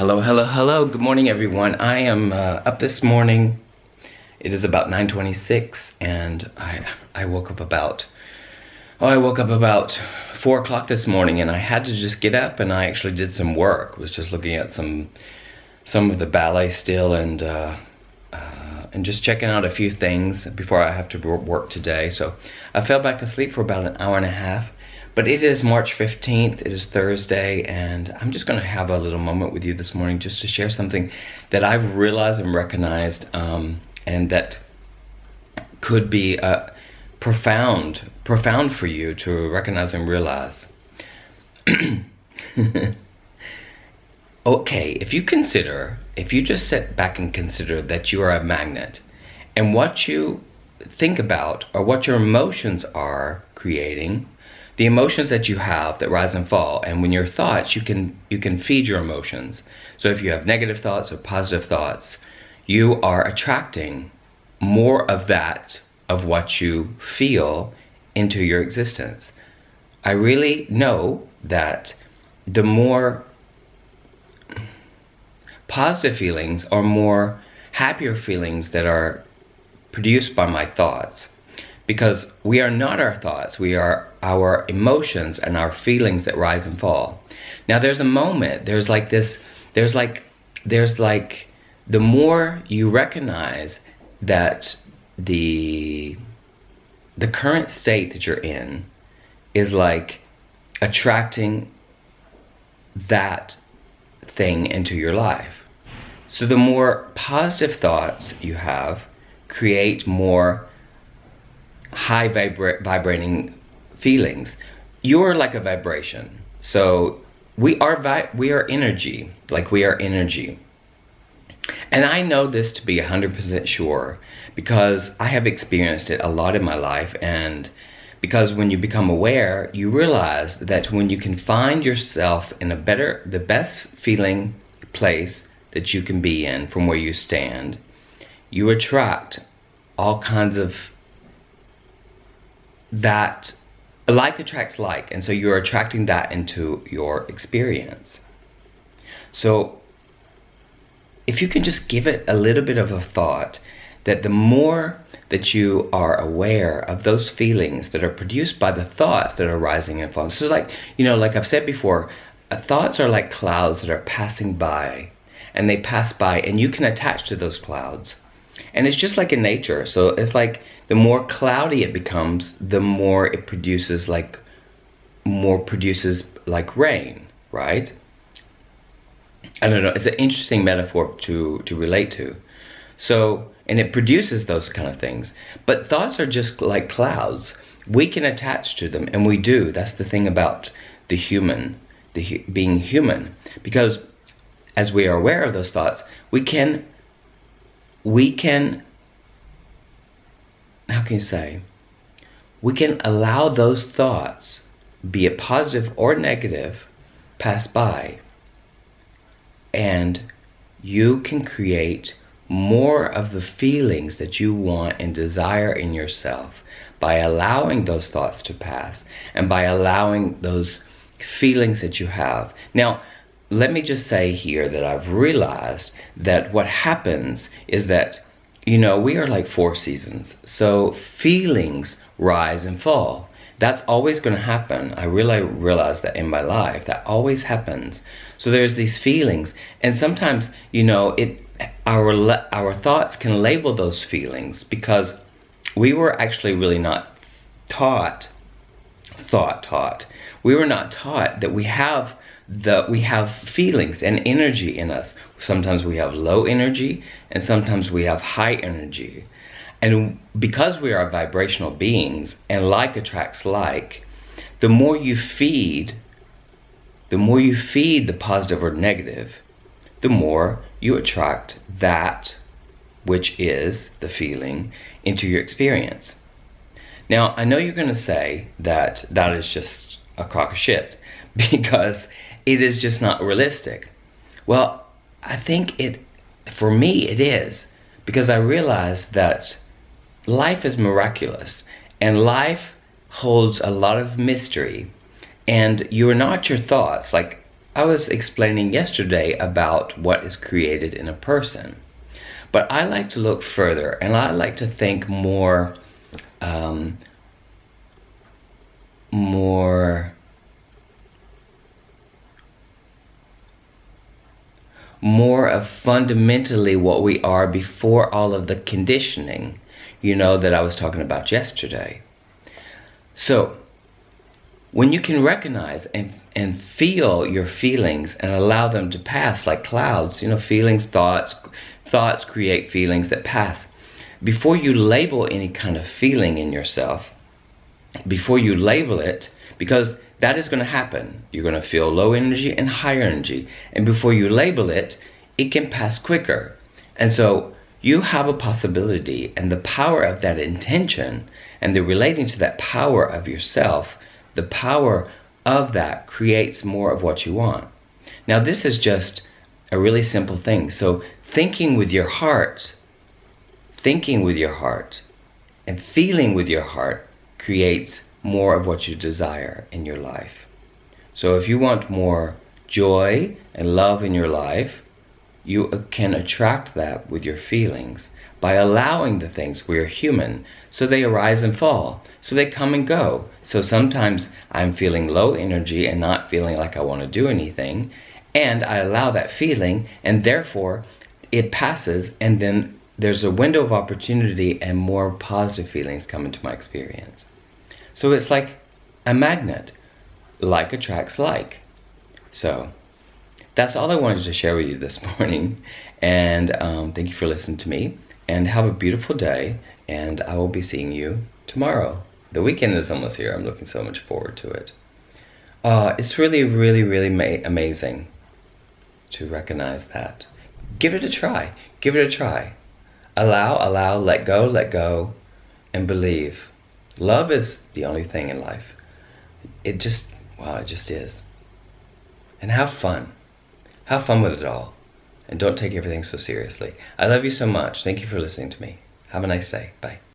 Hello. Good morning, everyone. I am up this morning. It is about 9:26, and I woke up about 4 o'clock this morning, and I had to just get up, and I actually did some work. Was just looking at some of the ballet still, and just checking out a few things before I have to work today. So I fell back asleep for about an hour and a half. But it is March 15th, it is Thursday, and I'm just gonna have a little moment with you this morning just to share something that I've realized and recognized, and that could be profound for you to recognize and realize. Okay, if you just sit back and consider that you are a magnet, and what you think about or what your emotions are creating, the emotions that you have that rise and fall, and when your thoughts, you can feed your emotions. So if you have negative thoughts or positive thoughts, you are attracting more of that, of what you feel, into your existence. I really know that the more positive feelings or more happier feelings that are produced by my thoughts, because we are not our thoughts, we are our emotions and our feelings that rise and fall. Now there's a moment, there's like the more you recognize that the current state that you're in is like attracting that thing into your life. So the more positive thoughts you have create more high vibrating feelings. You're like a vibration. So we are energy, like we are energy. And I know this to be 100% sure because I have experienced it a lot in my life, and because when you become aware, you realize that when you can find yourself in the best feeling place that you can be in from where you stand, you attract all kinds of that. Like attracts like, and so you're attracting that into your experience. So if you can just give it a little bit of a thought, that the more that you are aware of those feelings that are produced by the thoughts that are rising and falling. So like I've said before, thoughts are like clouds that are passing by, and they pass by, and you can attach to those clouds. And it's just like in nature. So it's like the more cloudy it becomes, the more it produces like rain, right? I don't know, it's an interesting metaphor to relate to. So, and it produces those kind of things. But thoughts are just like clouds. We can attach to them, and we do. That's the thing about the human, being human. Because as we are aware of those thoughts, we can allow those thoughts, be it positive or negative, pass by, and you can create more of the feelings that you want and desire in yourself by allowing those thoughts to pass and by allowing those feelings that you have. Now, let me just say here that I've realized that what happens is that we are like 4 seasons. So feelings rise and fall. That's always going to happen. I really realize that in my life, that always happens. So there's these feelings, and sometimes, our thoughts can label those feelings because we were actually really not taught. We were not taught that we have feelings and energy in us. Sometimes we have low energy, and sometimes we have high energy. And because we are vibrational beings, and like attracts like, the more you feed the positive or negative, the more you attract that which is the feeling into your experience. Now, I know you're going to say that is just a crock of shit, because it is just not realistic. Well, I think for me it is, because I realize that life is miraculous, and life holds a lot of mystery, and you are not your thoughts. Like I was explaining yesterday about what is created in a person. But I like to look further, and I like to think more, um, more, more of fundamentally what we are before all of the conditioning, that I was talking about yesterday. So, when you can recognize and feel your feelings and allow them to pass like clouds, feelings, thoughts create feelings that pass. Before you label any kind of feeling in yourself, before you label it, because that is going to happen. You're going to feel low energy and higher energy. And before you label it, it can pass quicker. And so you have a possibility, and the power of that intention and the relating to that power of yourself, the power of that creates more of what you want. Now, this is just a really simple thing. So thinking with your heart, and feeling with your heart creates more of what you desire in your life. So if you want more joy and love in your life, you can attract that with your feelings by allowing the things. We're human, so they arise and fall, so they come and go. So sometimes I'm feeling low energy and not feeling like I want to do anything, and I allow that feeling, and therefore it passes, and then there's a window of opportunity and more positive feelings come into my experience. So it's like a magnet. Like attracts like. So that's all I wanted to share with you this morning. And thank you for listening to me. And have a beautiful day. And I will be seeing you tomorrow. The weekend is almost here. I'm looking so much forward to it. It's really, really, really amazing to recognize that. Give it a try. Give it a try. Allow, let go, and believe. Love is the only thing in life. It just is. And have fun. Have fun with it all. And don't take everything so seriously. I love you so much. Thank you for listening to me. Have a nice day. Bye.